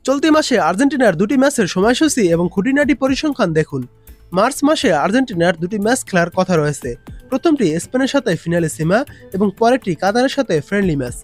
চলতি মাসে আর্জেন্টিনার দুটি ম্যাচের সময়সূচি এবং খুঁটিনাটি পরিসংখ্যান দেখুন। মার্চ মাসে আর্জেন্টিনার দুটি ম্যাচ খেলার কথা রয়েছে। প্রথমটি স্পেনের সাথে ফিনালিসিমা এবং পরেরটি কাতারের সাথে ফ্রেন্ডলি ম্যাচ।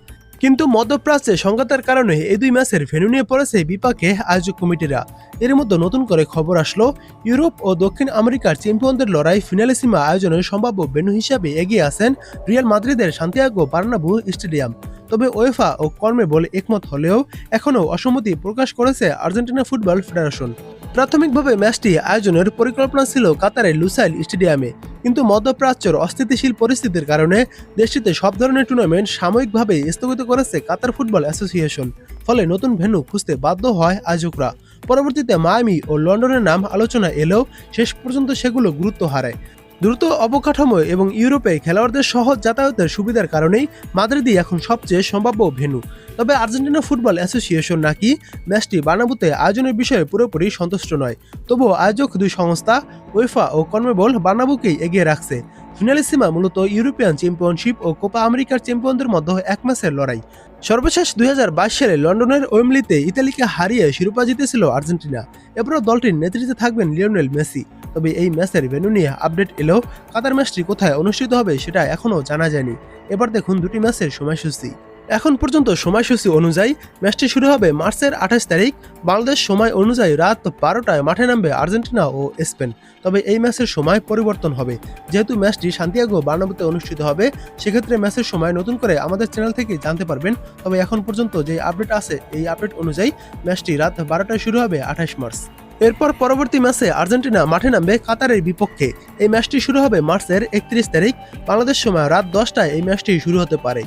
কিন্তু মধ্যপ্রাচ্যে সংঘাতের কারণে এই দুই ম্যাচের ভেন্যু নিয়ে পড়েছে বিপাকে আয়োজক কমিটিরা। এর মধ্যে নতুন করে খবর আসলো, ইউরোপ ও দক্ষিণ আমেরিকার চ্যাম্পিয়নদের লড়াই ফিনালিসিমা আয়োজনের সম্ভাব্য ভেন্যু হিসাবে এগিয়ে আছেন রিয়াল মাদ্রিদের সান্তিয়াগো বার্নাব্যু স্টেডিয়াম। তবে ওয়েফা ও কনমেবল একমত হলেও এখনও অসম্মতি প্রকাশ করেছে আর্জেন্টিনা ফুটবল ফেডারেশন। প্রাথমিকভাবে ম্যাচটি আয়োজনের পরিকল্পনা ছিল কাতারের লুসাইল স্টেডিয়ামে, কিন্তু মধ্যপ্রাচ্যের অস্থিতিশীল পরিস্থিতির কারণে দেশটিতে সব ধরনের টুর্নামেন্ট সাময়িকভাবে স্থগিত করেছে কাতার ফুটবল অ্যাসোসিয়েশন। ফলে নতুন ভেন্যু খুঁজতে বাধ্য হয় আয়োজকরা। পরবর্তীতে মায়ামি ও লন্ডনের নাম আলোচনা এলেও শেষ পর্যন্ত সেগুলো গুরুত্ব হারায়। দ্রুত অবকাঠামো এবং ইউরোপে খেলোয়াড়দের সহজ যাতায়াতের সুবিধার কারণেই মাদ্রিদই এখন সবচেয়ে সম্ভাব্য ভেন্যু। তবে আর্জেন্টিনা ফুটবল অ্যাসোসিয়েশন নাকি ম্যাচটি বার্নাব্যুতে আয়োজনের বিষয়ে পুরোপুরি সন্তুষ্ট নয়। তবুও আয়োজক দুই সংস্থা ওয়েফা ও কনমেবল বার্নাব্যুকেই এগিয়ে রাখছে। ফিনালিসিমা মূলত ইউরোপিয়ান চ্যাম্পিয়নশিপ ও কোপা আমেরিকার চ্যাম্পিয়নদের মধ্যে এক ম্যাচের লড়াই। সর্বশেষ 2022 সালে লন্ডনের ওয়েম্বলিতে ইতালিকে হারিয়ে শিরোপা জিতেছিল আর্জেন্টিনা। এবারও দলটির নেতৃত্বে থাকবেন লিওনেল মেসি। তবে এই ম্যাচের ভেন্যু নিয়ে আপডেট এলেও কাতার ম্যাচটি কোথায় অনুষ্ঠিত হবে সেটা এখনও জানা যায়নি। এবার দেখুন দুটি ম্যাচের সময়সূচি। এখন পর্যন্ত সময়সূচি অনুযায়ী ম্যাচটি শুরু হবে মার্চের 28 তারিখ বাংলাদেশ সময় অনুযায়ী রাত 12টায় মাঠে নামবে আর্জেন্টিনা ও স্পেন। তবে এই ম্যাচের সময় পরিবর্তন হবে, যেহেতু ম্যাচটি সান্তিয়াগো বার্নাব্যুতে অনুষ্ঠিত হবে। সেক্ষেত্রে ম্যাচের সময় নতুন করে আমাদের চ্যানেল থেকে জানতে পারবেন। তবে এখন পর্যন্ত যে আপডেট আছে এই আপডেট অনুযায়ী ম্যাচটি রাত 12টায় শুরু হবে 28 মার্চ। এরপর পরবর্তী ম্যাচে আর্জেন্টিনা মাঠে নামবে কাতারের বিপক্ষে। এই ম্যাচটি শুরু হবে মার্চের 31 তারিখ বাংলাদেশ সময় রাত 10টায় এই ম্যাচটি শুরু হতে পারে।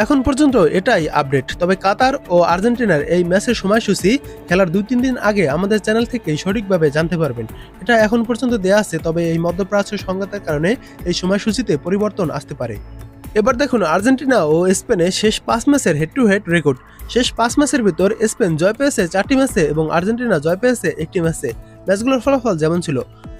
এখন পর্যন্ত এটাই আপডেট। তবে কাতার ও আর্জেন্টিনার এই ম্যাচের সময়সূচি খেলার 2-3 দিন আগে আমাদের চ্যানেল থেকে সঠিকভাবে জানতে পারবেন। এটা এখন পর্যন্ত দেয়া আছে, তবে এই মধ্যপ্রাচ্য সংঘাতের কারণে এই সময়সূচিতে পরিবর্তন আসতে পারে। এবার দেখুন আর্জেন্টিনা ও স্পেনের শেষ 5 ম্যাচের হেড টু হেড রেকর্ড। শেষ 5 ম্যাচের ভিতর স্পেন জয় পেয়েছে 4টি ম্যাচে এবং আর্জেন্টিনা জয় পেয়েছে 1টি ম্যাচে। ম্যাচগুলোর ফলাফল যেমন ছিল: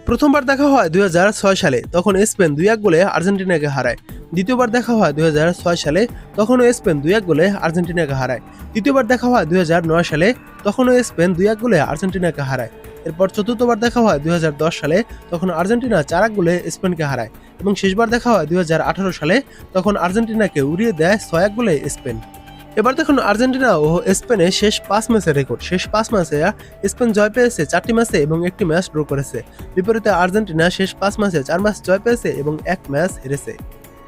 প্রথমবার দেখা হয় 2006 সালে, তখন স্পেন 2-1 গোলে আর্জেন্টিনাকে হারায়। দ্বিতীয়বার দেখা হয় 2006 সালে, তখনও স্পেন 2-1 গোলে আর্জেন্টিনাকে হারায়। তৃতীয়বার দেখা হয় 2009 সালে, তখনও স্পেন 2-1 গোলে আর্জেন্টিনাকে হারায়। এরপর চতুর্থবার দেখা হয় 2010 সালে, তখন আর্জেন্টিনা 4-1 গোলে স্পেনকে হারায়। এবং শেষবার দেখা হয় 2018 সালে, তখন আর্জেন্টিনাকে উড়িয়ে দেয় 6-1 গোলে স্পেন। এবার দেখুন আর্জেন্টিনা ও স্পেনের শেষ 5 ম্যাচের রেকর্ড। শেষ 5 ম্যাচে স্পেন জয় পেয়েছে 4টি ম্যাচে এবং 1টি ম্যাচ ড্র করেছে। বিপরীতে আর্জেন্টিনা শেষ 5 ম্যাচে 4 ম্যাচ জয় পেয়েছে এবং 1 ম্যাচ হেরেছে।